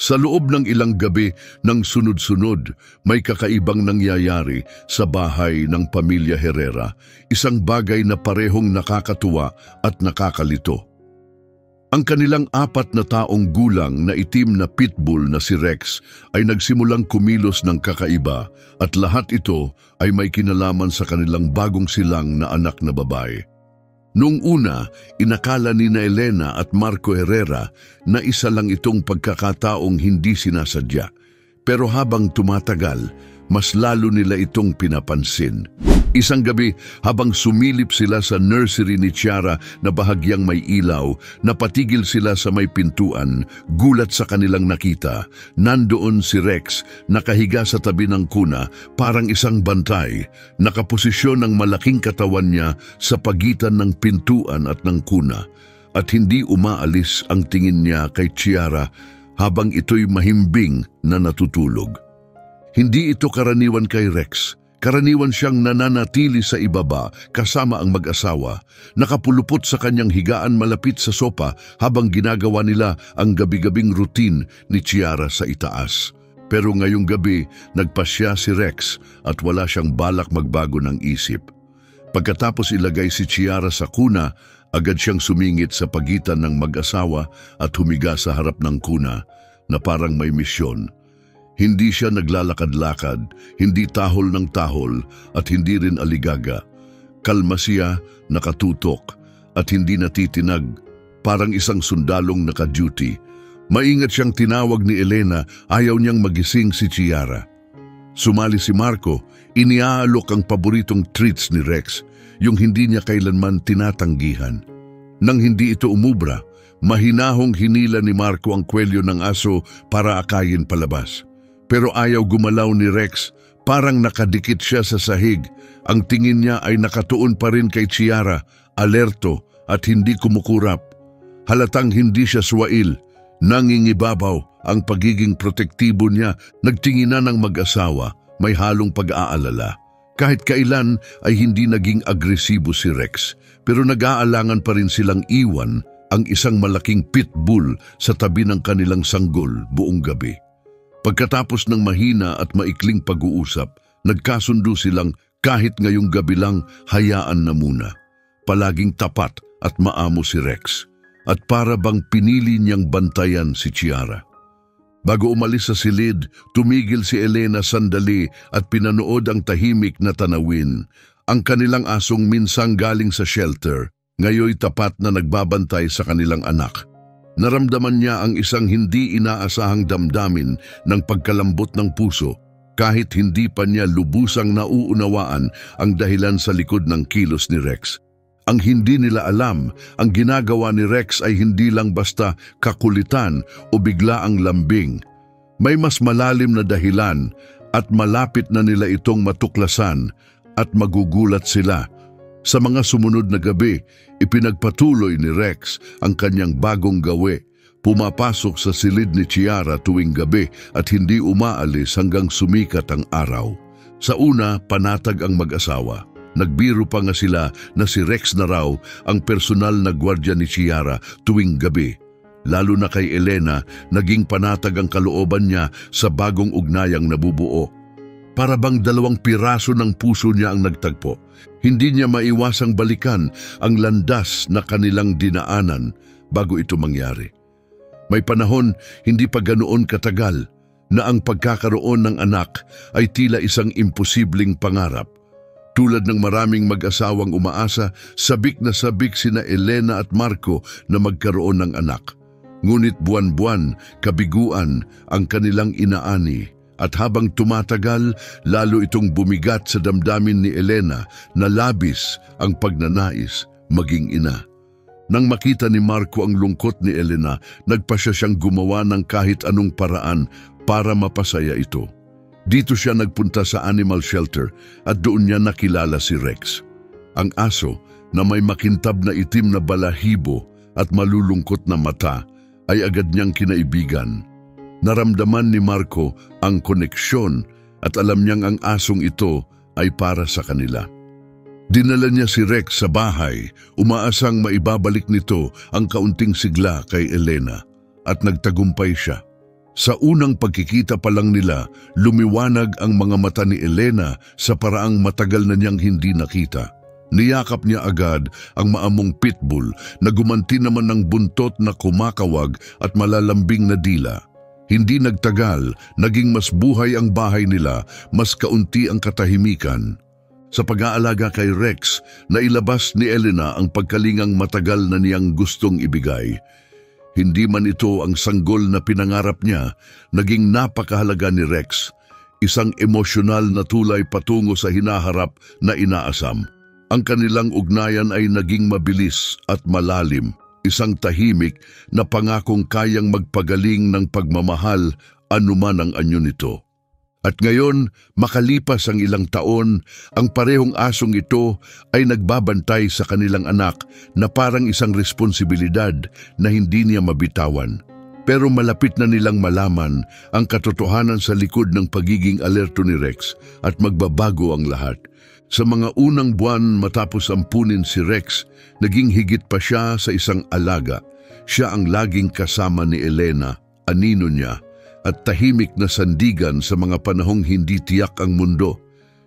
Sa loob ng ilang gabi ng sunod-sunod, may kakaibang nangyayari sa bahay ng pamilya Herrera, isang bagay na parehong nakakatuwa at nakakalito. Ang kanilang 4 na taong gulang na itim na pitbull na si Rex ay nagsimulang kumilos ng kakaiba at lahat ito ay may kinalaman sa kanilang bagong silang na anak na babae. Noong una, inakala ni Elena at Marco Herrera na isa lang itong pagkakataong hindi sinasadya. Pero habang tumatagal, mas lalo nila itong pinapansin. Isang gabi, habang sumilip sila sa nursery ni Chiara na bahagyang may ilaw, napatigil sila sa may pintuan, gulat sa kanilang nakita. Nandoon si Rex, nakahiga sa tabi ng kuna, parang isang bantay. Nakaposisyon ang malaking katawan niya sa pagitan ng pintuan at ng kuna. At hindi umaalis ang tingin niya kay Chiara habang ito'y mahimbing na natutulog. Hindi ito karaniwan kay Rex. Karaniwan siyang nananatili sa ibaba kasama ang mag-asawa, nakapulupot sa kanyang higaan malapit sa sopa habang ginagawa nila ang gabi-gabing routine ni Chiara sa itaas. Pero ngayong gabi, nagpasya si Rex at wala siyang balak magbago ng isip. Pagkatapos ilagay si Chiara sa kuna, agad siyang sumingit sa pagitan ng mag-asawa at humiga sa harap ng kuna na parang may misyon. Hindi siya naglalakad-lakad, hindi tahol ng tahol at hindi rin aligaga. Kalma siya, nakatutok at hindi natitinag, parang isang sundalong naka-duty. Maingat siyang tinawag ni Elena, ayaw niyang magising si Chiara. Sumali si Marco, iniaalok ang paboritong treats ni Rex, yung hindi niya kailanman tinatanggihan. Nang hindi ito umubra, mahinahong hinila ni Marco ang kwelyo ng aso para akayin palabas. Pero ayaw gumalaw ni Rex, parang nakadikit siya sa sahig. Ang tingin niya ay nakatuon pa rin kay Chiara, alerto at hindi kumukurap. Halatang hindi siya swail, nangingibabaw ang pagiging protektibo niya, nagtinginan ng mag-asawa, may halong pag-aalala. Kahit kailan ay hindi naging agresibo si Rex, pero nag-aalangan pa rin silang iwan ang isang malaking pitbull sa tabi ng kanilang sanggol buong gabi. Pagkatapos ng mahina at maikling pag-uusap, nagkasundo silang kahit ngayong gabi lang hayaan na muna. Palaging tapat at maamo si Rex, at para bang pinili niyang bantayan si Chiara. Bago umalis sa silid, tumigil si Elena sandali at pinanood ang tahimik na tanawin. Ang kanilang asong minsang galing sa shelter, ngayoy tapat na nagbabantay sa kanilang anak. Naramdaman niya ang isang hindi inaasahang damdamin ng pagkalambot ng puso kahit hindi pa niya lubusang nauunawaan ang dahilan sa likod ng kilos ni Rex. Ang hindi nila alam, ang ginagawa ni Rex ay hindi lang basta kakulitan o biglaang lambing. May mas malalim na dahilan at malapit na nila itong matuklasan at magugulat sila. Sa mga sumunod na gabi, ipinagpatuloy ni Rex ang kanyang bagong gawi. Pumapasok sa silid ni Chiara tuwing gabi at hindi umaalis hanggang sumikat ang araw. Sa una, panatag ang mag-asawa. Nagbiro pa nga sila na si Rex na raw ang personal na gwardya ni Chiara tuwing gabi. Lalo na kay Elena, naging panatag ang kalooban niya sa bagong ugnayang nabubuo. Para bang 2 piraso ng puso niya ang nagtagpo. Hindi niya maiwasang balikan ang landas na kanilang dinaanan bago ito mangyari. May panahon, hindi pa ganoon katagal, na ang pagkakaroon ng anak ay tila isang imposibleng pangarap. Tulad ng maraming mag-asawang umaasa, sabik na sabik sina Elena at Marco na magkaroon ng anak. Ngunit buwan-buwan, kabiguan ang kanilang inaani. At habang tumatagal, lalo itong bumigat sa damdamin ni Elena na labis ang pagnanais maging ina. Nang makita ni Marco ang lungkot ni Elena, nagpasya siyang gumawa ng kahit anong paraan para mapasaya ito. Dito siya nagpunta sa animal shelter at doon niya nakilala si Rex. Ang aso na may makintab na itim na balahibo at malulungkot na mata ay agad niyang kinaibigan. Naramdaman ni Marco ang koneksyon at alam niyang ang asong ito ay para sa kanila. Dinala niya si Rex sa bahay, umaasang maibabalik nito ang kaunting sigla kay Elena at nagtagumpay siya. Sa unang pagkikita pa lang nila, lumiwanag ang mga mata ni Elena sa paraang matagal na niyang hindi nakita. Niyakap niya agad ang maamong pitbull na gumanti naman ng buntot na kumakawag at malalambing na dila. Hindi nagtagal, naging mas buhay ang bahay nila, mas kaunti ang katahimikan. Sa pag-aalaga kay Rex, nailabas ni Elena ang pagkalingang matagal na niyang gustong ibigay. Hindi man ito ang sanggol na pinangarap niya, naging napakahalaga ni Rex, isang emosyonal na tulay patungo sa hinaharap na inaasam. Ang kanilang ugnayan ay naging mabilis at malalim, isang tahimik na pangakong kayang magpagaling ng pagmamahal anuman ang anyo nito. At ngayon, makalipas ang ilang taon, ang parehong asong ito ay nagbabantay sa kanilang anak na parang isang responsibilidad na hindi niya mabitawan. Pero malapit na nilang malaman ang katotohanan sa likod ng pagiging alerto ni Rex at magbabago ang lahat. Sa mga unang buwan matapos ampunin si Rex, naging higit pa siya sa isang alaga. Siya ang laging kasama ni Elena, anino niya, at tahimik na sandigan sa mga panahong hindi tiyak ang mundo.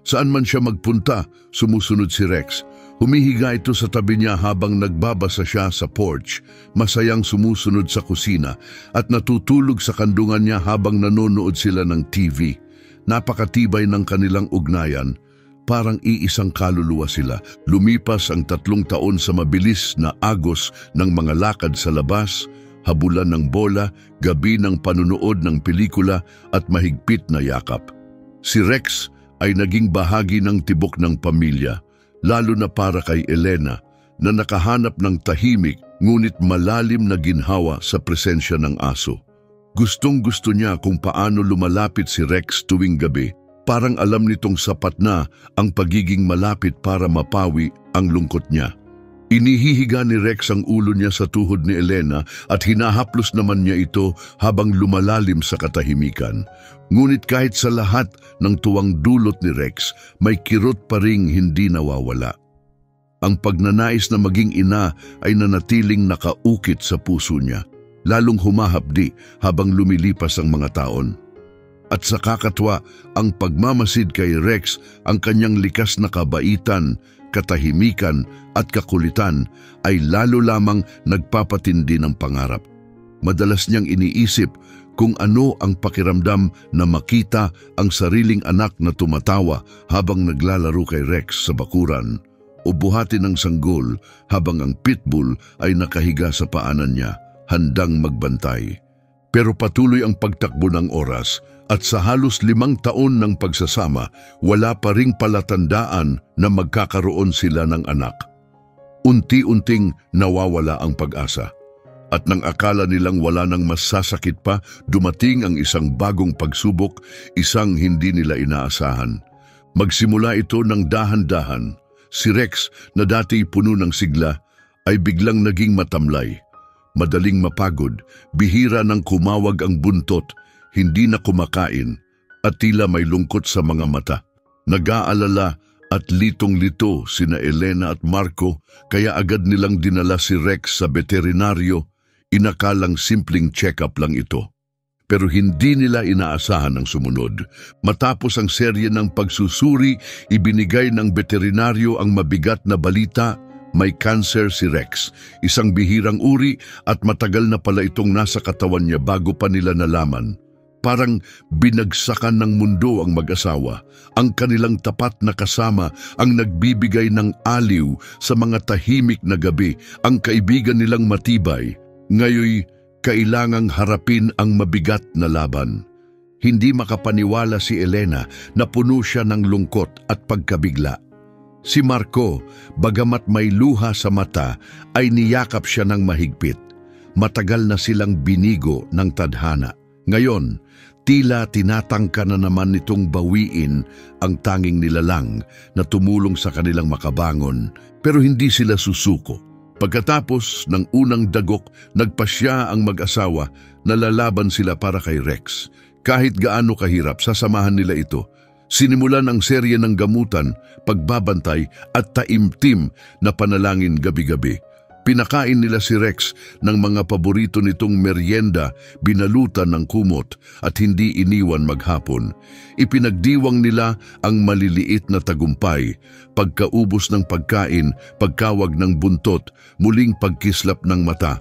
Saan man siya magpunta, sumusunod si Rex. Humihiga ito sa tabi niya habang nagbabasa siya sa porch, masayang sumusunod sa kusina at natutulog sa kandungan niya habang nanonood sila ng TV. Napakatibay ng kanilang ugnayan, parang iisang kaluluwa sila. Lumipas ang 3 taon sa mabilis na agos ng mga lakad sa labas, habulan ng bola, gabi ng panunood ng pelikula at mahigpit na yakap. Si Rex ay naging bahagi ng tibok ng pamilya, lalo na para kay Elena na nakahanap ng tahimik ngunit malalim na ginhawa sa presensya ng aso. Gustong-gusto niya kung paano lumalapit si Rex tuwing gabi. Parang alam nitong sapat na ang pagiging malapit para mapawi ang lungkot niya. Inihihiga ni Rex ang ulo niya sa tuhod ni Elena at hinahaplos naman niya ito habang lumalalim sa katahimikan. Ngunit kahit sa lahat ng tuwang dulot ni Rex, may kirot pa ring hindi nawawala. Ang pagnanais na maging ina ay nanatiling nakaukit sa puso niya, lalong humahapdi habang lumilipas ang mga taon. At sa kakatwa, ang pagmamasid kay Rex, ang kanyang likas na kabaitan, katahimikan at kakulitan ay lalo lamang nagpapatindi ng pangarap. Madalas niyang iniisip kung ano ang pakiramdam na makita ang sariling anak na tumatawa habang naglalaro kay Rex sa bakuran o buhati ng sanggol habang ang pitbull ay nakahiga sa paanan niya, handang magbantay. Pero patuloy ang pagtakbo ng oras at sa halos 5 taon ng pagsasama, wala pa ring palatandaan na magkakaroon sila ng anak. Unti-unting nawawala ang pag-asa. At nang akala nilang wala nang masasakit pa, dumating ang isang bagong pagsubok, isang hindi nila inaasahan. Magsimula ito ng dahan-dahan. Si Rex, na dati puno ng sigla, ay biglang naging matamlay. Madaling mapagod, bihira nang kumawag ang buntot, hindi na kumakain, at tila may lungkot sa mga mata. Nag-aalala at litong-lito sina Elena at Marco, kaya agad nilang dinala si Rex sa veterinaryo, inakalang simpleng check-up lang ito. Pero hindi nila inaasahan ang sumunod. Matapos ang serye ng pagsusuri, ibinigay ng veterinaryo ang mabigat na balita: may cancer si Rex, isang bihirang uri at matagal na pala itong nasa katawan niya bago pa nila nalaman. Parang binagsakan ng mundo ang mag-asawa. Ang kanilang tapat na kasama ang nagbibigay ng aliw sa mga tahimik na gabi, ang kaibigan nilang matibay. Ngayoy, kailangang harapin ang mabigat na laban. Hindi makapaniwala si Elena na puno siya ng lungkot at pagkabigla. Si Marco, bagamat may luha sa mata, ay niyakap siya ng mahigpit. Matagal na silang binigo ng tadhana. Ngayon, tila tinatangka na naman nitong bawiin ang tanging nilalang na tumulong sa kanilang makabangon, pero hindi sila susuko. Pagkatapos ng unang dagok, nagpasya ang mag-asawa na lalaban sila para kay Rex. Kahit gaano kahirap, sasamahan nila ito. Sinimulan ang serye ng gamutan, pagbabantay at taimtim na panalangin gabi-gabi. Pinakain nila si Rex ng mga paborito nitong merienda, binalutan ng kumot at hindi iniwan maghapon. Ipinagdiwang nila ang maliliit na tagumpay, pagkaubos ng pagkain, pagkawag ng buntot, muling pagkislap ng mata.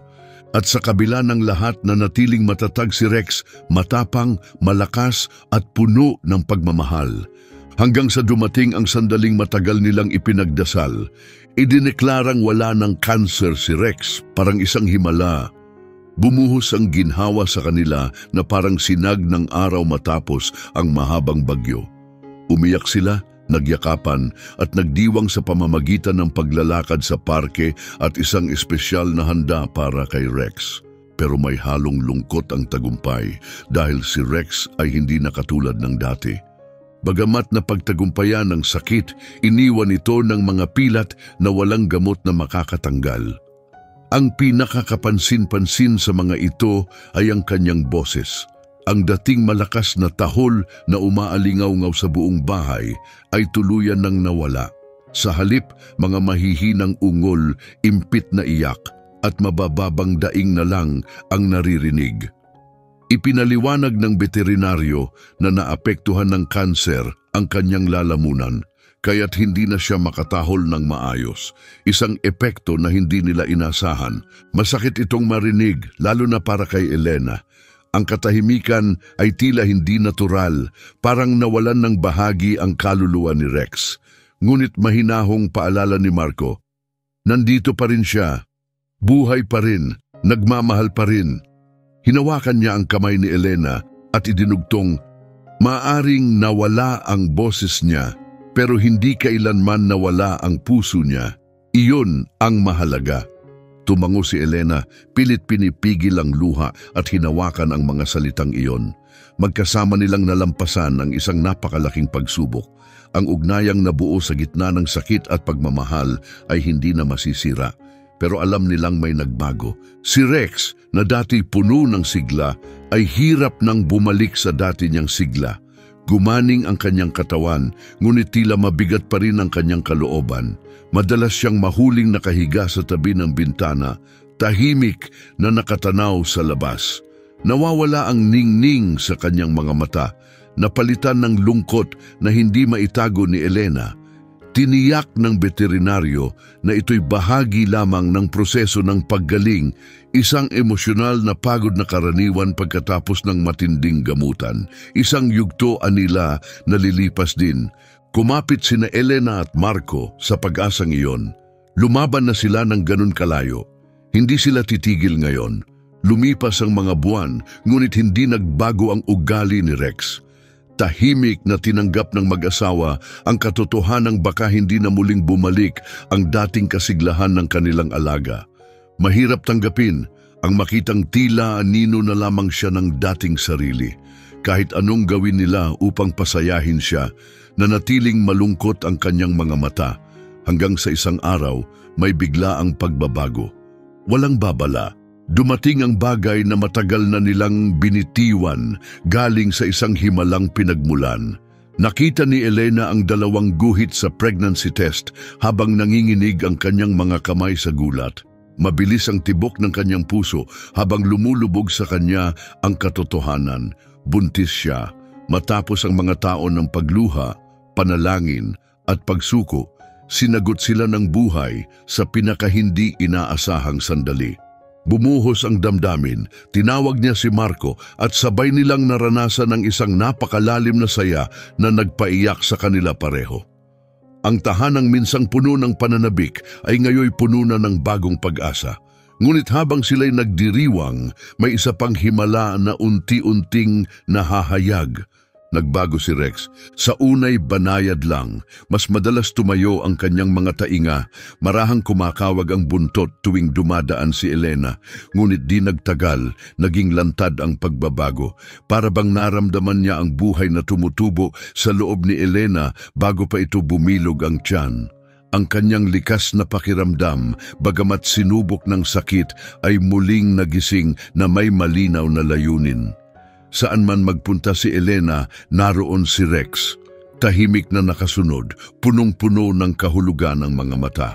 At sa kabila ng lahat na natiling matatag si Rex, matapang, malakas at puno ng pagmamahal. Hanggang sa dumating ang sandaling matagal nilang ipinagdasal, idineklarang wala ng cancer si Rex, parang isang himala. Bumuhos ang ginhawa sa kanila na parang sinag ng araw matapos ang mahabang bagyo. Umiyak sila, nagyakapan at nagdiwang sa pamamagitan ng paglalakad sa parke at isang espesyal na handa para kay Rex. Pero may halong lungkot ang tagumpay dahil si Rex ay hindi na katulad ng dati. Bagamat na pagtagumpayan ng sakit, iniwan ito ng mga pilat na walang gamot na makakatanggal. Ang pinakakapansin-pansin sa mga ito ay ang kanyang boses. Ang dating malakas na tahol na umaalingaw-ngaw sa buong bahay ay tuluyan nang nawala. Sa halip, mga mahihinang ungol, impit na iyak at mabababang daing na lang ang naririnig. Ipinaliwanag ng veterinaryo na naapektuhan ng kanser ang kanyang lalamunan, kaya't hindi na siya makatahol ng maayos. Isang epekto na hindi nila inasahan. Masakit itong marinig, lalo na para kay Elena. Ang katahimikan ay tila hindi natural, parang nawalan ng bahagi ang kaluluwa ni Rex. Ngunit mahinahong paalala ni Marco, nandito pa rin siya, buhay pa rin, nagmamahal pa rin. Hinawakan niya ang kamay ni Elena at idinugtong, maaring nawala ang boses niya, pero hindi kailanman nawala ang puso niya. Iyon ang mahalaga. Tumango si Elena, pilit pinipigil ang luha at hinawakan ang mga salitang iyon. Magkasama nilang nalampasan ang isang napakalaking pagsubok. Ang ugnayang nabuo sa gitna ng sakit at pagmamahal ay hindi na masisira. Pero alam nilang may nagbago. Si Rex, na dati puno ng sigla, ay hirap nang bumalik sa dati niyang sigla. Gumaning ang kanyang katawan, ngunit tila mabigat pa rin ang kanyang kalooban. Madalas siyang mahuling nakahiga sa tabi ng bintana, tahimik na nakatanaw sa labas. Nawawala ang ningning sa kanyang mga mata, napalitan ng lungkot na hindi maitago ni Elena. Tiniyak ng veterinaryo na ito'y bahagi lamang ng proseso ng paggaling, isang emosyonal na pagod na karaniwan pagkatapos ng matinding gamutan. Isang yugto anila na lilipas din. Kumapit sina Elena at Marco sa pag-asang iyon. Lumaban na sila ng ganun kalayo. Hindi sila titigil ngayon. Lumipas ang mga buwan, ngunit hindi nagbago ang ugali ni Rex. Tahimik na tinanggap ng mag-asawa ang katotohanang baka hindi na muling bumalik ang dating kasiglahan ng kanilang alaga. Mahirap tanggapin ang makitang tila anino na lamang siya ng dating sarili. Kahit anong gawin nila upang pasayahin siya, nanatiling malungkot ang kanyang mga mata. Hanggang sa isang araw, may bigla ang pagbabago. Walang babala. Dumating ang bagay na matagal na nilang binitiwan galing sa isang himalang pinagmulan. Nakita ni Elena ang dalawang guhit sa pregnancy test habang nanginginig ang kanyang mga kamay sa gulat. Mabilis ang tibok ng kanyang puso habang lumulubog sa kanya ang katotohanan. Buntis siya. Matapos ang mga taon ng pagluha, panalangin at pagsuko, sinagot sila ng buhay sa pinakahindi inaasahang sandali. Bumuhos ang damdamin, tinawag niya si Marco at sabay nilang naranasan ang isang napakalalim na saya na nagpaiyak sa kanila pareho. Ang tahanang minsang puno ng pananabik ay ngayoy puno na ng bagong pag-asa. Ngunit habang sila'y nagdiriwang, may isa pang himala na unti-unting nahahayag. Nagbago si Rex. Sa unay banayad lang, mas madalas tumayo ang kanyang mga tainga. Marahang kumakawag ang buntot tuwing dumadaan si Elena. Ngunit di nagtagal, naging lantad ang pagbabago. Para bang naramdaman niya ang buhay na tumutubo sa loob ni Elena bago pa ito bumilog ang tiyan. Ang kanyang likas na pakiramdam, bagamat sinubok ng sakit, ay muling nagising na may malinaw na layunin. Saan man magpunta si Elena, naroon si Rex. tahimik na nakasunod, punong-puno ng kahulugan ng mga mata.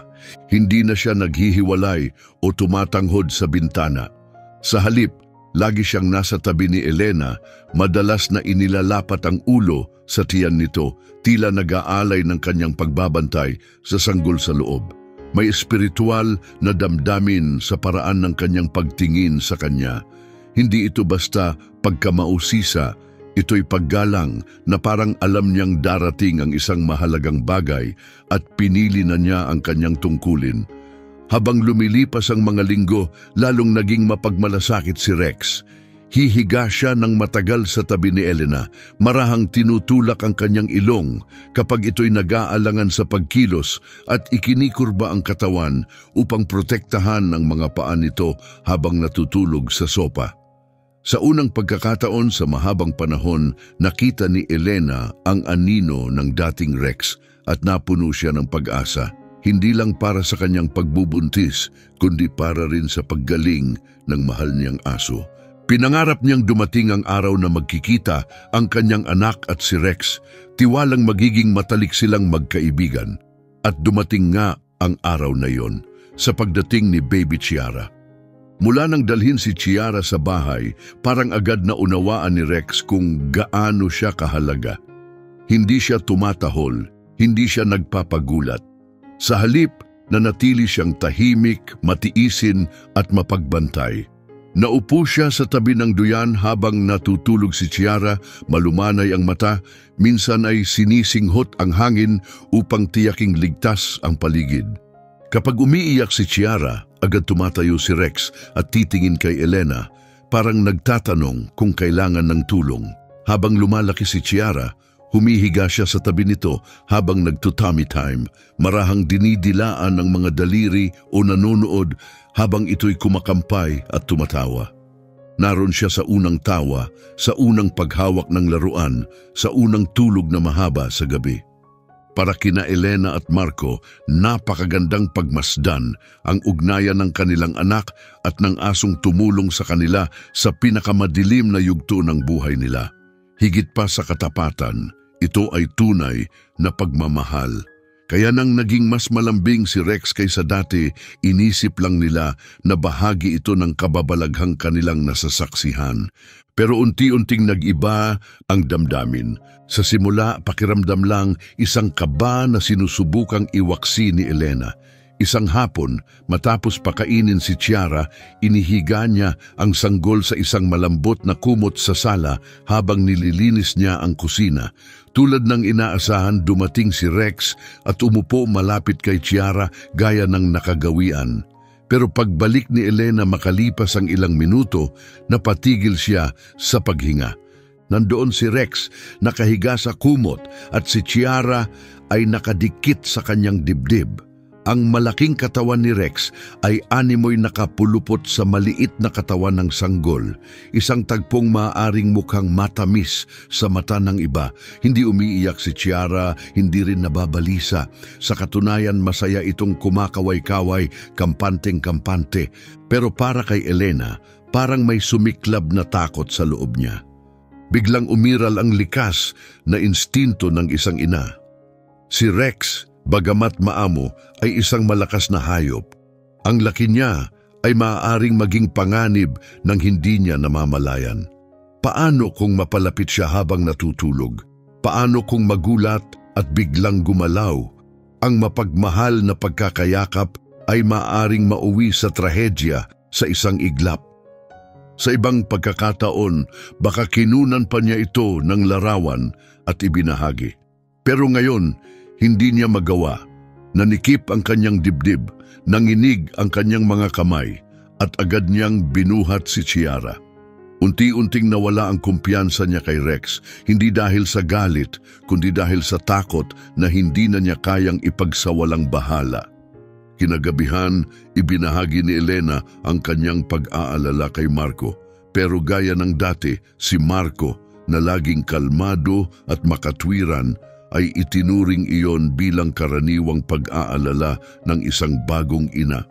Hindi na siya naghihiwalay o tumatanghod sa bintana. Sa halip, lagi siyang nasa tabi ni Elena, madalas na inilalapat ang ulo sa tiyan nito, tila nag-aalay ng kanyang pagbabantay sa sanggol sa loob. May espiritual na damdamin sa paraan ng kanyang pagtingin sa kanya. Hindi ito basta pagkamausisa, ito'y paggalang na parang alam niyang darating ang isang mahalagang bagay at pinili na niya ang kanyang tungkulin. Habang lumilipas ang mga linggo, lalong naging mapagmalasakit si Rex. Hihiga siya ng matagal sa tabi ni Elena, marahang tinutulak ang kanyang ilong kapag ito'y nag-aalangan sa pagkilos at ikinikurba ang katawan upang protektahan ang mga paa nito habang natutulog sa sopa. Sa unang pagkakataon sa mahabang panahon, nakita ni Elena ang anino ng dating Rex at napuno siya ng pag-asa. Hindi lang para sa kanyang pagbubuntis, kundi para rin sa paggaling ng mahal niyang aso. Pinangarap niyang dumating ang araw na magkikita ang kanyang anak at si Rex, tiwalang magiging matalik silang magkaibigan. At dumating nga ang araw na yon sa pagdating ni Baby Chiara. Mula nang dalhin si Chiara sa bahay, parang agad na unawaan ni Rex kung gaano siya kahalaga. Hindi siya tumatahol, hindi siya nagpapagulat. Sa halip, nanatili siyang tahimik, matiisin at mapagbantay. Naupo siya sa tabi ng duyan habang natutulog si Chiara, malumanay ang mata, minsan ay sinisinghot ang hangin upang tiyaking ligtas ang paligid. Kapag umiiyak si Chiara, agad tumatayo si Rex at titingin kay Elena, parang nagtatanong kung kailangan ng tulong. Habang lumalaki si Chiara, humihiga siya sa tabi nito habang nagto-tummy time, marahang dinidilaan ng mga daliri o nanonood habang ito'y kumakampay at tumatawa. Naroon siya sa unang tawa, sa unang paghawak ng laruan, sa unang tulog na mahaba sa gabi. Para kina Elena at Marco, napakagandang pagmasdan ang ugnayan ng kanilang anak at ng asong tumulong sa kanila sa pinakamadilim na yugto ng buhay nila. Higit pa sa katapatan, ito ay tunay na pagmamahal. Kaya nang naging mas malambing si Rex kaysa dati, inisip lang nila na bahagi ito ng kababalaghang kanilang nasasaksihan. Pero unti-unting nag-iba ang damdamin. Sa simula, pakiramdam lang isang kaba na sinusubukang iwaksi ni Elena. Isang hapon, matapos pakainin si Chiara, inihiga niya ang sanggol sa isang malambot na kumot sa sala habang nililinis niya ang kusina. Tulad ng inaasahan, dumating si Rex at umupo malapit kay Chiara gaya ng nakagawian. Pero pagbalik ni Elena makalipas ang ilang minuto, napatigil siya sa paghinga. Nandoon si Rex, nakahiga sa kumot at si Chiara ay nakadikit sa kanyang dibdib. Ang malaking katawan ni Rex ay animoy nakapulupot sa maliit na katawan ng sanggol, isang tagpong maaaring mukhang matamis sa mata ng iba. Hindi umiiyak si Chiara, hindi rin nababalisa. Sa katunayan, masaya itong kumakaway-kaway, kampanteng-kampante. Pero para kay Elena, parang may sumiklab na takot sa loob niya. Biglang umiral ang likas na instinto ng isang ina. Si Rex, bagamat maamo, ay isang malakas na hayop. Ang laki niya ay maaaring maging panganib ng hindi niya namamalayan. Paano kung mapalapit siya habang natutulog? Paano kung magulat at biglang gumalaw? Ang mapagmahal na pagkakayakap ay maaaring mauwi sa trahedya sa isang iglap. Sa ibang pagkakataon, baka kinunan pa niya ito ng larawan at ibinahagi. Pero ngayon, hindi niya magawa. Nanikip ang kanyang dibdib, nanginig ang kanyang mga kamay, at agad niyang binuhat si Chiara. Unti-unting nawala ang kumpiyansa niya kay Rex, hindi dahil sa galit, kundi dahil sa takot na hindi na niya kayang ipagsawalang bahala. Kinagabihan, ibinahagi ni Elena ang kanyang pag-aalala kay Marco, pero gaya ng dati, si Marco, na laging kalmado at makatwiran, ay itinuring iyon bilang karaniwang pag-aalala ng isang bagong ina.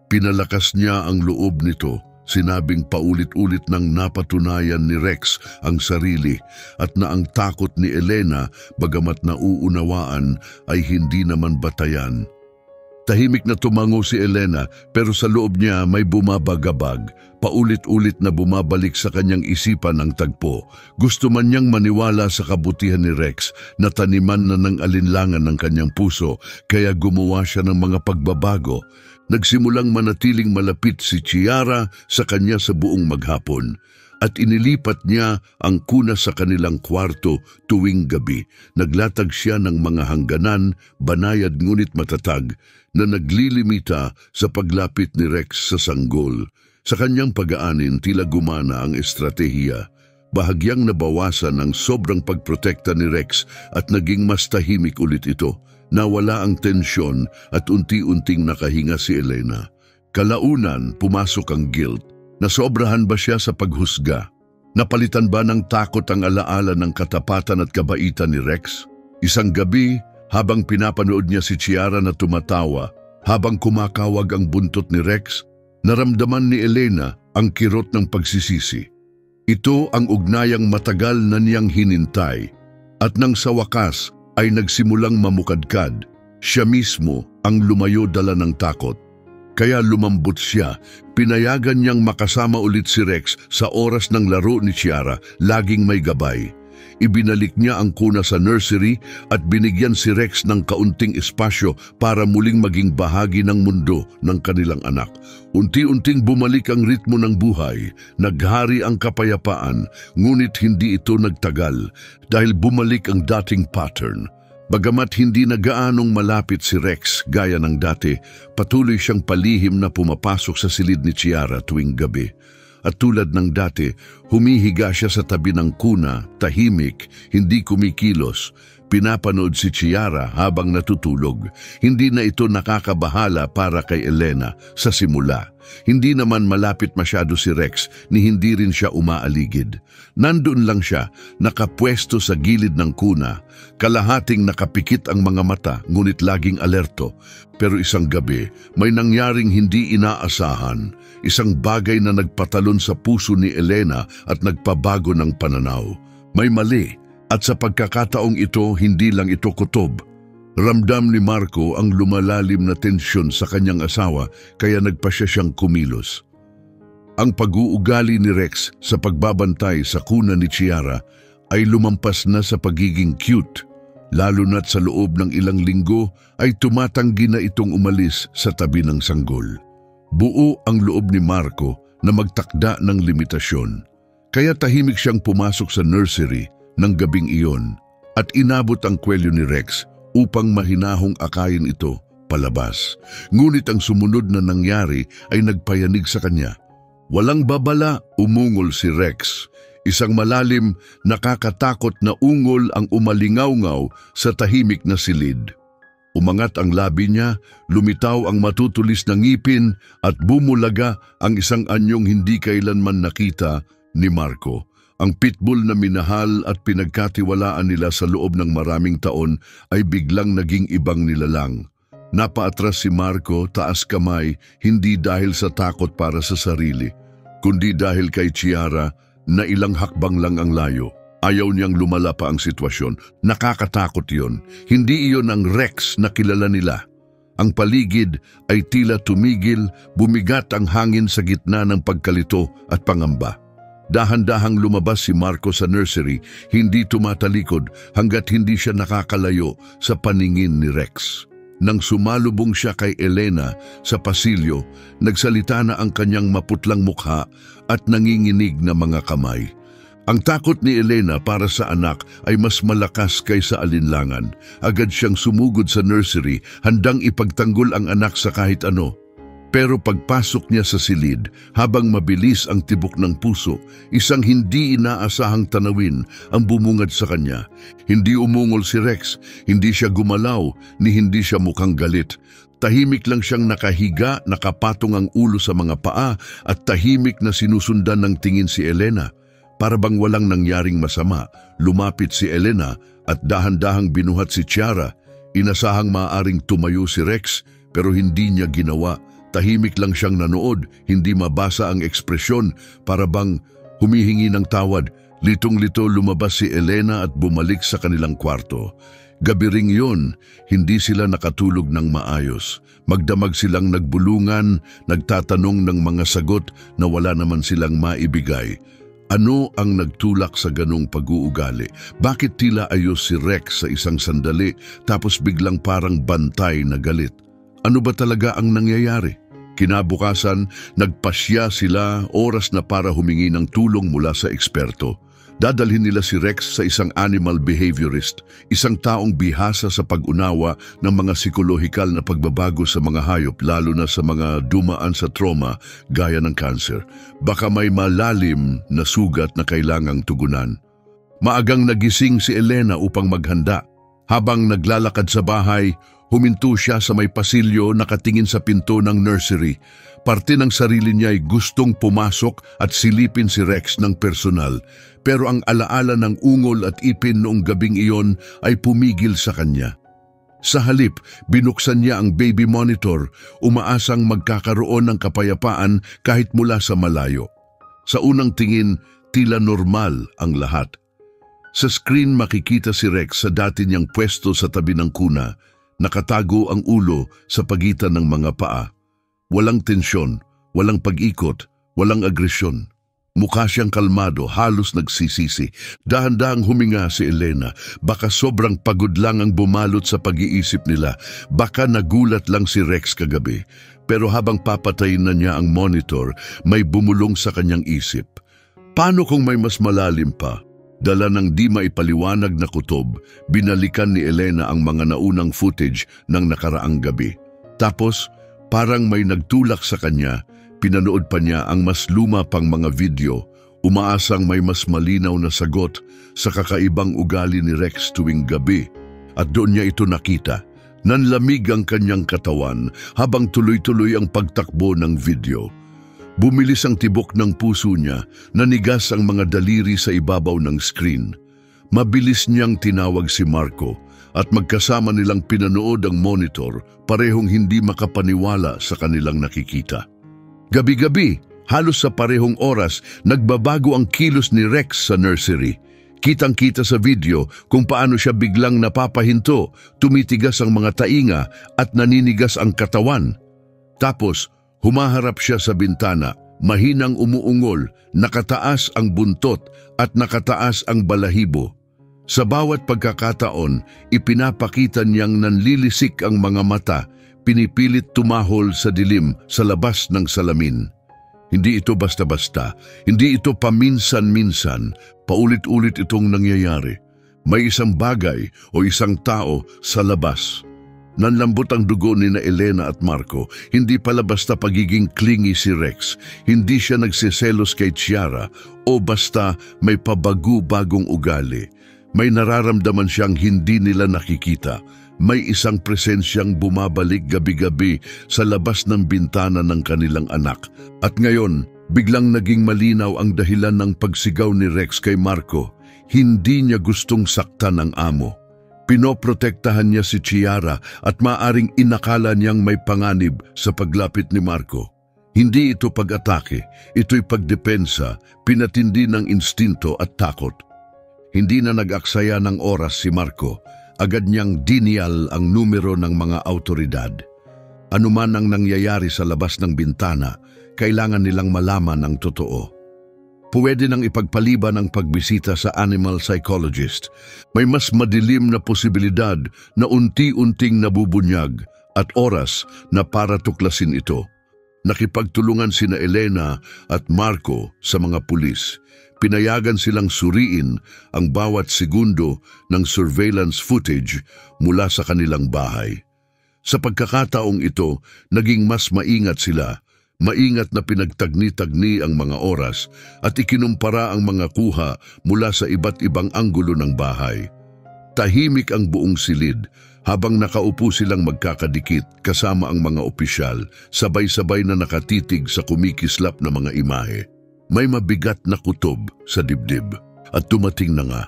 Pinalakas niya ang loob nito, Sinabing paulit-ulit nang napatunayan ni Rex ang sarili at na ang takot ni Elena, bagamat nauunawaan, ay hindi naman batayan. Tahimik na tumango si Elena, pero sa loob niya may bumabagabag. Paulit-ulit na bumabalik sa kanyang isipan ang tagpo. Gusto man niyang maniwala sa kabutihan ni Rex na taniman na ng alinlangan ng kanyang puso, kaya gumawa siya ng mga pagbabago. Nagsimulang manatiling malapit si Chiara sa kanya sa buong maghapon at inilipat niya ang kuna sa kanilang kwarto tuwing gabi. Naglatag siya ng mga hangganan, banayad ngunit matatag, na naglilimita sa paglapit ni Rex sa sanggol. Sa kanyang pag-aanin, tila gumana ang estratehiya. Bahagyang nabawasan ang sobrang pagprotekta ni Rex at naging mas tahimik ulit ito. Nawala ang tensyon at unti-unting nakahinga si Elena. Kalaunan, pumasok ang guilt. Nasobrahan ba siya sa paghusga? Napalitan ba ng takot ang alaala ng katapatan at kabaitan ni Rex? Isang gabi, habang pinapanood niya si Chiara na tumatawa, habang kumakawag ang buntot ni Rex, naramdaman ni Elena ang kirot ng pagsisisi. Ito ang ugnayang matagal na niyang hinintay. At nang sa wakas ay nagsimulang mamukadkad, siya mismo ang lumayo dala ng takot. Kaya lumambot siya, pinayagan niyang makasama ulit si Rex sa oras ng laro ni Chiara, laging may gabay. Ibinalik niya ang kuna sa nursery at binigyan si Rex ng kaunting espasyo para muling maging bahagi ng mundo ng kanilang anak. Unti-unting bumalik ang ritmo ng buhay, naghari ang kapayapaan, ngunit hindi ito nagtagal dahil bumalik ang dating pattern. Bagamat hindi na gaanong malapit si Rex gaya ng dati, patuloy siyang palihim na pumapasok sa silid ni Chiara tuwing gabi. At tulad ng dati, humihiga siya sa tabi ng kuna, tahimik, hindi kumikilos. Pinapanood si Chiara habang natutulog. Hindi na ito nakakabahala para kay Elena sa simula. Hindi naman malapit masyado si Rex ni hindi rin siya umaaligid. Nandoon lang siya, nakapwesto sa gilid ng kuna. Kalahating nakapikit ang mga mata, ngunit laging alerto. Pero isang gabi, may nangyaring hindi inaasahan. Isang bagay na nagpatalon sa puso ni Elena at nagpabago ng pananaw. May mali, at sa pagkakataong ito, hindi lang ito kutob. Ramdam ni Marco ang lumalalim na tensyon sa kanyang asawa, kaya nagpasya siyang kumilos. Ang pag-uugali ni Rex sa pagbabantay sa kuna ni Chiara ay lumampas na sa pagiging cute. Lalo na't sa loob ng ilang linggo ay tumatanggi na itong umalis sa tabi ng sanggol. Buo ang loob ni Marco na magtakda ng limitasyon. Kaya tahimik siyang pumasok sa nursery ng gabing iyon at inabot ang kwelyo ni Rex upang mahinahong akayin ito palabas. Ngunit ang sumunod na nangyari ay nagpayanig sa kanya. Walang babala, umungol si Rex. Isang malalim, nakakatakot na ungol ang umalingaw-ngaw sa tahimik na silid. Umangat ang labi niya, lumitaw ang matutulis na ngipin at bumulaga ang isang anyong hindi kailanman nakita ni Marco. Ang pitbull na minahal at pinagkatiwalaan nila sa loob ng maraming taon ay biglang naging ibang nilalang. Napaatras si Marco, taas kamay, hindi dahil sa takot para sa sarili, kundi dahil kay Chiara na ilang hakbang lang ang layo. Ayaw niyang lumala pa ang sitwasyon. Nakakatakot yon. Hindi iyon ang Rex na kilala nila. Ang paligid ay tila tumigil, bumigat ang hangin sa gitna ng pagkalito at pangamba. Dahan-dahang lumabas si Marco sa nursery, hindi tumatalikod hanggat hindi siya nakakalayo sa paningin ni Rex. Nang sumalubong siya kay Elena sa pasilyo, nagsalita na ang kanyang maputlang mukha at nanginginig na mga kamay. Ang takot ni Elena para sa anak ay mas malakas kaysa alinlangan. Agad siyang sumugod sa nursery, handang ipagtanggol ang anak sa kahit ano. Pero pagpasok niya sa silid, habang mabilis ang tibok ng puso, isang hindi inaasahang tanawin ang bumungad sa kanya. Hindi umungol si Rex, hindi siya gumalaw, ni hindi siya mukhang galit. Tahimik lang siyang nakahiga, nakapatong ang ulo sa mga paa at tahimik na sinusundan ng tingin si Elena. Para bang walang nangyaring masama, lumapit si Elena at dahan-dahang binuhat si Chiara. Inasahang maaaring tumayo si Rex pero hindi niya ginawa. tahimik lang siyang nanood, hindi mabasa ang ekspresyon, para bang humihingi ng tawad. Litong-lito lumabas si Elena at bumalik sa kanilang kwarto. Gabi ring yun, hindi sila nakatulog ng maayos. Magdamag silang nagbulungan, nagtatanong ng mga sagot na wala naman silang maibigay. Ano ang nagtulak sa ganong pag-uugali? Bakit tila ayos si Rex sa isang sandali tapos biglang parang bantay na galit? Ano ba talaga ang nangyayari? Kinabukasan, nagpasya sila, oras na para humingi ng tulong mula sa eksperto. Dadalhin nila si Rex sa isang animal behaviorist, isang taong bihasa sa pag-unawa ng mga psikolohikal na pagbabago sa mga hayop, lalo na sa mga dumaan sa trauma gaya ng cancer. Baka may malalim na sugat na kailangang tugunan. Maagang nagising si Elena upang maghanda. Habang naglalakad sa bahay, huminto siya sa may pasilyo, nakatingin sa pinto ng nursery. Parte ng sarili niya ay gustong pumasok at silipin si Rex ng personal. Pero ang alaala ng ungol at ipin noong gabing iyon ay pumigil sa kanya. Sa halip, binuksan niya ang baby monitor, umaasang magkakaroon ng kapayapaan kahit mula sa malayo. Sa unang tingin, tila normal ang lahat. Sa screen makikita si Rex sa dati niyang pwesto sa tabi ng kuna, nakatago ang ulo sa pagitan ng mga paa. Walang tensyon, walang pag-ikot, walang agresyon. Mukha siyang kalmado, halos nagsisisi. Dahan-dahang huminga si Elena. Baka sobrang pagod lang ang bumalot sa pag-iisip nila. Baka nagulat lang si Rex kagabi. Pero habang papatayin na niya ang monitor, may bumulong sa kanyang isip. Paano kung may mas malalim pa? Dala ng di maipaliwanag na kutob, binalikan ni Elena ang mga naunang footage ng nakaraang gabi. Tapos, parang may nagtulak sa kanya, pinanood pa niya ang mas luma pang mga video, umaasang may mas malinaw na sagot sa kakaibang ugali ni Rex tuwing gabi. At doon niya ito nakita. Nanlamig ang kanyang katawan habang tuloy-tuloy ang pagtakbo ng video. Bumilis ang tibok ng puso niya, nanigas ang mga daliri sa ibabaw ng screen. Mabilis niyang tinawag si Marco at magkasama nilang pinanood ang monitor, parehong hindi makapaniwala sa kanilang nakikita. Gabi-gabi, halos sa parehong oras, nagbabago ang kilos ni Rex sa nursery. Kitang-kita sa video kung paano siya biglang napapahinto, tumitigas ang mga tainga at naninigas ang katawan. Tapos, humaharap siya sa bintana, mahinang umuungol, nakataas ang buntot at nakataas ang balahibo. Sa bawat pagkakataon, ipinapakita niyang nanlilisik ang mga mata, pinipilit tumahol sa dilim sa labas ng salamin. Hindi ito basta-basta, hindi ito paminsan-minsan, paulit-ulit itong nangyayari. May isang bagay o isang tao sa labas. Nanlambot ang dugo ni na Elena at Marco. Hindi pala basta pagiging clingy si Rex. Hindi siya nagsiselos kay Chiara o basta may pabago-bagong ugali. May nararamdaman siyang hindi nila nakikita. May isang presensyang bumabalik gabi-gabi sa labas ng bintana ng kanilang anak. At ngayon, biglang naging malinaw ang dahilan ng pagsigaw ni Rex kay Marco. Hindi niya gustong saktan ang amo. Pinoprotektahan niya si Chiara at maaring inakala niyang may panganib sa paglapit ni Marco. Hindi ito pag-atake, ito'y pagdepensa, pinatindi ng instinto at takot. Hindi na nag-aksaya ng oras si Marco, agad niyang dinial ang numero ng mga awtoridad. Ano man ang nangyayari sa labas ng bintana, kailangan nilang malaman ang totoo. Pwede nang ipagpaliban ang pagbisita sa animal psychologist. May mas madilim na posibilidad na unti-unting nabubunyag at oras na para tuklasin ito. Nakipagtulungan sina Elena at Marco sa mga pulis. Pinayagan silang suriin ang bawat segundo ng surveillance footage mula sa kanilang bahay. Sa pagkakataong ito, naging mas maingat sila. Maingat na pinagtagni-tagni ang mga oras at ikinumpara ang mga kuha mula sa iba't ibang anggulo ng bahay. Tahimik ang buong silid habang nakaupo silang magkakadikit kasama ang mga opisyal, sabay-sabay na nakatitig sa kumikislap na mga imahe. May mabigat na kutob sa dibdib at dumating na nga.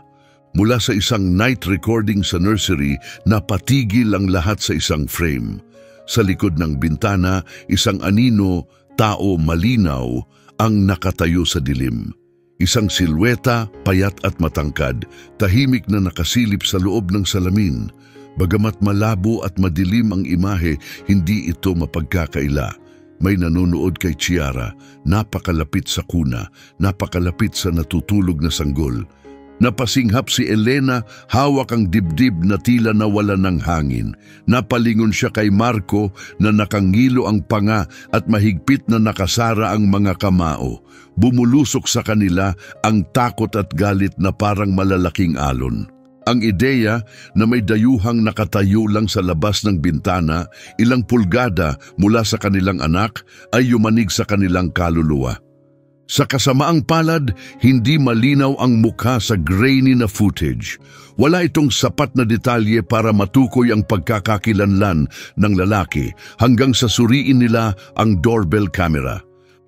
Mula sa isang night recording sa nursery, napatigil ang lahat sa isang frame. Sa likod ng bintana, isang anino, tao malinaw, ang nakatayo sa dilim. Isang silweta, payat at matangkad, tahimik na nakasilip sa loob ng salamin. Bagamat malabo at madilim ang imahe, hindi ito mapagkakaila. May nanonood kay Chiara, napakalapit sa kuna, napakalapit sa natutulog na sanggol. Napasinghap si Elena, hawak ang dibdib na tila nawala ng hangin. Napalingon siya kay Marco na nakangilo ang panga at mahigpit na nakasara ang mga kamao. Bumulusok sa kanila ang takot at galit na parang malalaking alon. Ang ideya na may dayuhang nakatayo lang sa labas ng bintana, ilang pulgada mula sa kanilang anak, ay yumanig sa kanilang kaluluwa. Sa kasamaang palad, hindi malinaw ang mukha sa grainy na footage. Wala itong sapat na detalye para matukoy ang pagkakakilanlan ng lalaki hanggang sa suriin nila ang doorbell camera.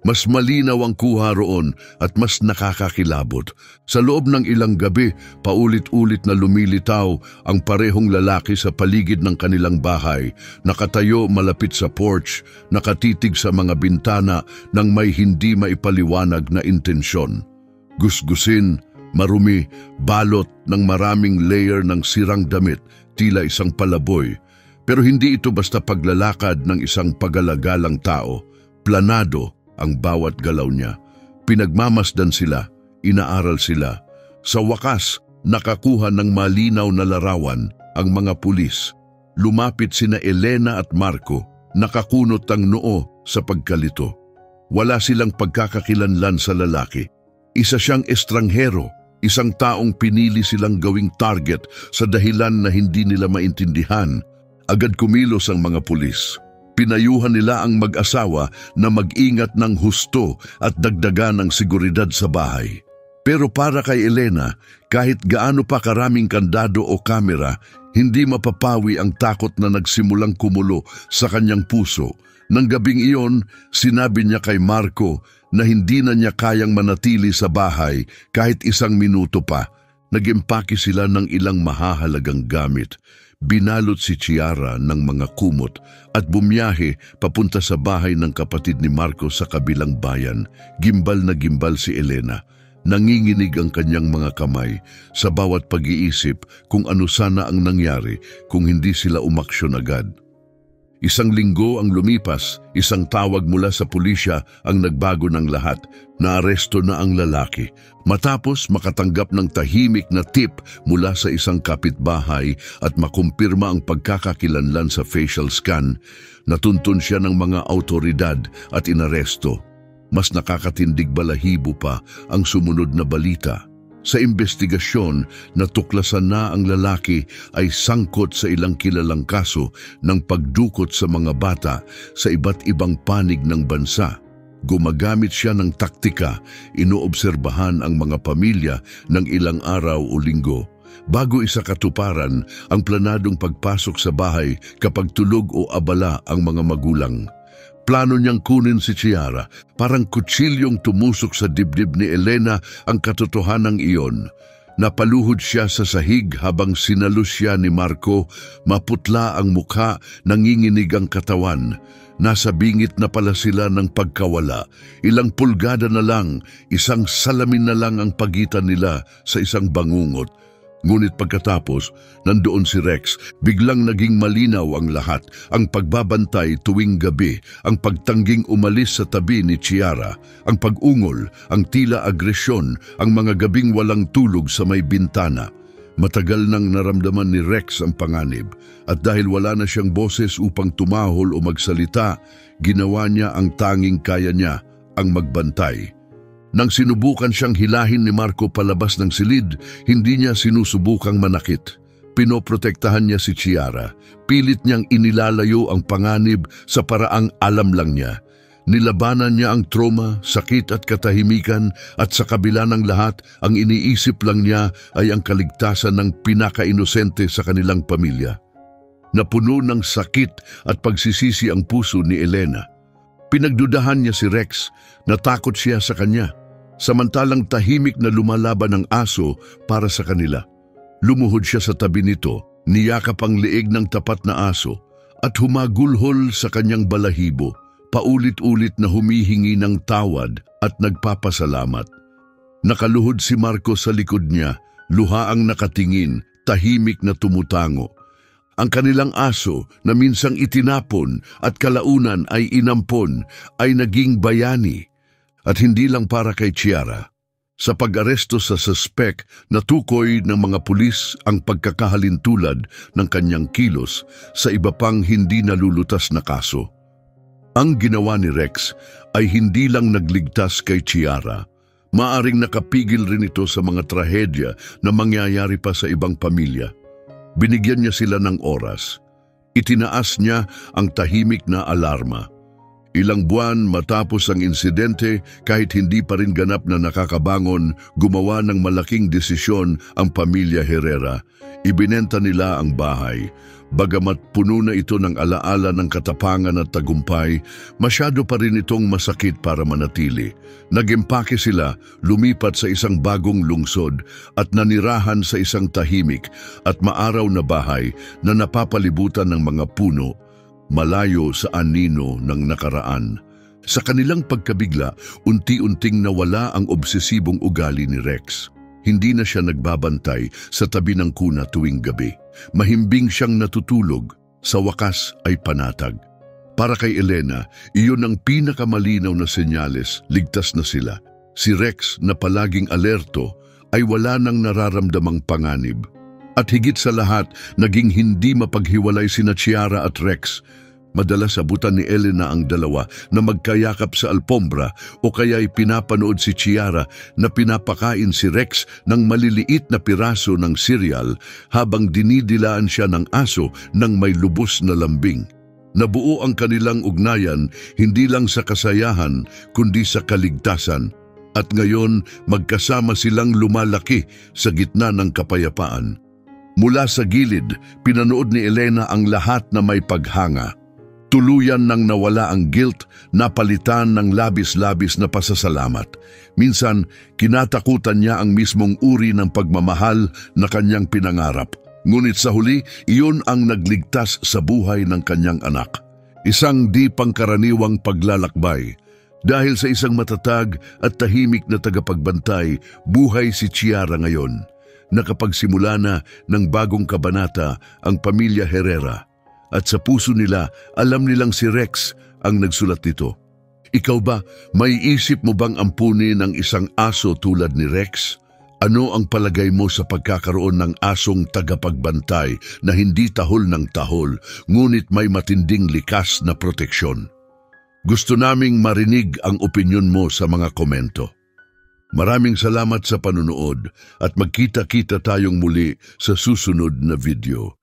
Mas malinaw ang kuha roon at mas nakakakilabot. Sa loob ng ilang gabi, paulit-ulit na lumilitaw ang parehong lalaki sa paligid ng kanilang bahay, nakatayo malapit sa porch, nakatitig sa mga bintana ng may hindi maipaliwanag na intensyon. Gusgusin, marumi, balot ng maraming layer ng sirang damit, tila isang palaboy. Pero hindi ito basta paglalakad ng isang pagalagalang tao. Planado ang bawat galaw niya. Pinagmamasdan sila, inaaral sila. Sa wakas, nakakuha ng malinaw na larawan ang mga pulis. Lumapit sina Elena at Marco, nakakunot ang noo sa pagkalito. Wala silang pagkakakilanlan sa lalaki. Isa siyang estranghero, isang taong pinili silang gawing target sa dahilan na hindi nila maintindihan. Agad kumilos ang mga pulis. Pinayuhan nila ang mag-asawa na mag-ingat ng husto at dagdagan ng seguridad sa bahay. Pero para kay Elena, kahit gaano pa karaming kandado o kamera, hindi mapapawi ang takot na nagsimulang kumulo sa kanyang puso. Nang gabing iyon, sinabi niya kay Marco na hindi na niya kayang manatili sa bahay kahit isang minuto pa. Nag-impake sila ng ilang mahahalagang gamit. Binalot si Chiara ng mga kumot at bumiyahe papunta sa bahay ng kapatid ni Marco sa kabilang bayan. Gimbal na gimbal si Elena. Nanginginig ang kanyang mga kamay sa bawat pag-iisip kung ano sana ang nangyari kung hindi sila umaksyon agad. Isang linggo ang lumipas, isang tawag mula sa pulisya ang nagbago ng lahat. Naaresto na ang lalaki. Matapos makatanggap ng tahimik na tip mula sa isang kapitbahay at makumpirma ang pagkakakilanlan sa facial scan, natuntun siya ng mga autoridad at inaresto. Mas nakakatindig balahibo pa ang sumunod na balita. Sa investigasyon, natuklasan na ang lalaki ay sangkot sa ilang kilalang kaso ng pagdukot sa mga bata sa iba't ibang panig ng bansa. Gumagamit siya ng taktika, inoobserbahan ang mga pamilya ng ilang araw o linggo. Bago isa katuparan ang planadong pagpasok sa bahay kapag tulog o abala ang mga magulang. Plano niyang kunin si Chiara, parang kutsilyong tumusok sa dibdib ni Elena ang katotohanang iyon. Napaluhod siya sa sahig habang sinalus siya ni Marco, maputla ang mukha, nanginginig ang katawan. Nasa bingit na pala sila ng pagkawala. Ilang pulgada na lang, isang salamin na lang ang pagitan nila sa isang bangungot. Ngunit pagkatapos, nandoon si Rex, biglang naging malinaw ang lahat, ang pagbabantay tuwing gabi, ang pagtangging umalis sa tabi ni Chiara, ang pag-ungol, ang tila agresyon, ang mga gabing walang tulog sa may bintana. Matagal nang naramdaman ni Rex ang panganib, at dahil wala na siyang boses upang tumahol o magsalita, ginawa niya ang tanging kaya niya, ang magbantay. Nang sinubukan siyang hilahin ni Marco palabas ng silid, hindi niya sinusubukang manakit. Pinoprotektahan niya si Chiara. Pilit niyang inilalayo ang panganib sa paraang alam lang niya. Nilabanan niya ang trauma, sakit at katahimikan at sa kabila ng lahat, ang iniisip lang niya ay ang kaligtasan ng pinaka-inosente sa kanilang pamilya. Napuno ng sakit at pagsisisi ang puso ni Elena. Pinagdudahan niya si Rex, natakot siya sa kanya, samantalang tahimik na lumalaban ng aso para sa kanila. Lumuhod siya sa tabi nito, niyakap ang leeg ng tapat na aso. at humagulhol sa kanyang balahibo, paulit-ulit na humihingi ng tawad at nagpapasalamat. Nakaluhod si Marcos sa likod niya, luhaang nakatingin, tahimik na tumutango. Ang kanilang aso na minsang itinapon at kalaunan ay inampon ay naging bayani. At hindi lang para kay Chiara. Sa pag-aresto sa suspek, natukoy ng mga pulis ang pagkakahalintulad ng kanyang kilos sa iba pang hindi nalulutas na kaso. Ang ginawa ni Rex ay hindi lang nagligtas kay Chiara. Maaring nakapigil rin ito sa mga trahedya na mangyayari pa sa ibang pamilya. Binigyan niya sila ng oras. Itinaas niya ang tahimik na alarma. Ilang buwan matapos ang insidente, kahit hindi pa rin ganap na nakakabangon, gumawa ng malaking desisyon ang pamilya Herrera. Ibinenta nila ang bahay. Bagamat puno na ito ng alaala ng katapangan at tagumpay, masyado pa rin itong masakit para manatili. Nag-empake sila, lumipat sa isang bagong lungsod at nanirahan sa isang tahimik at maaraw na bahay na napapalibutan ng mga puno, malayo sa anino ng nakaraan. Sa kanilang pagkabigla, unti-unting nawala ang obsesibong ugali ni Rex. Hindi na siya nagbabantay sa tabi ng kuna tuwing gabi. Mahimbing siyang natutulog, sa wakas ay panatag. Para kay Elena, iyon ang pinakamalinaw na senyales, ligtas na sila. Si Rex na palaging alerto ay wala nang nararamdamang panganib. At higit sa lahat, naging hindi mapaghiwalay sina Chiara at Rex. Madalas abutan ni Elena ang dalawa na magkayakap sa alpombra o kaya'y pinapanood si Chiara na pinapakain si Rex ng maliliit na piraso ng cereal habang dinidilaan siya ng aso ng may lubos na lambing. Nabuo ang kanilang ugnayan hindi lang sa kasayahan kundi sa kaligtasan. At ngayon magkasama silang lumalaki sa gitna ng kapayapaan. Mula sa gilid, pinanood ni Elena ang lahat na may paghanga. Tuluyan nang nawala ang guilt, napalitan ng labis-labis na pasasalamat. Minsan, kinatakutan niya ang mismong uri ng pagmamahal na kanyang pinangarap. Ngunit sa huli, iyon ang nagligtas sa buhay ng kanyang anak. Isang di pangkaraniwang paglalakbay. Dahil sa isang matatag at tahimik na tagapagbantay, buhay si Chiara ngayon. Nakapagsimula na ng bagong kabanata ang pamilya Herrera. At sa puso nila, alam nilang si Rex ang nagsulat nito. Ikaw ba, may isip mo bang ampunin ng isang aso tulad ni Rex? Ano ang palagay mo sa pagkakaroon ng asong tagapagbantay na hindi tahol ng tahol, ngunit may matinding likas na proteksyon? Gusto naming marinig ang opinyon mo sa mga komento. Maraming salamat sa panunood at magkita-kita tayong muli sa susunod na video.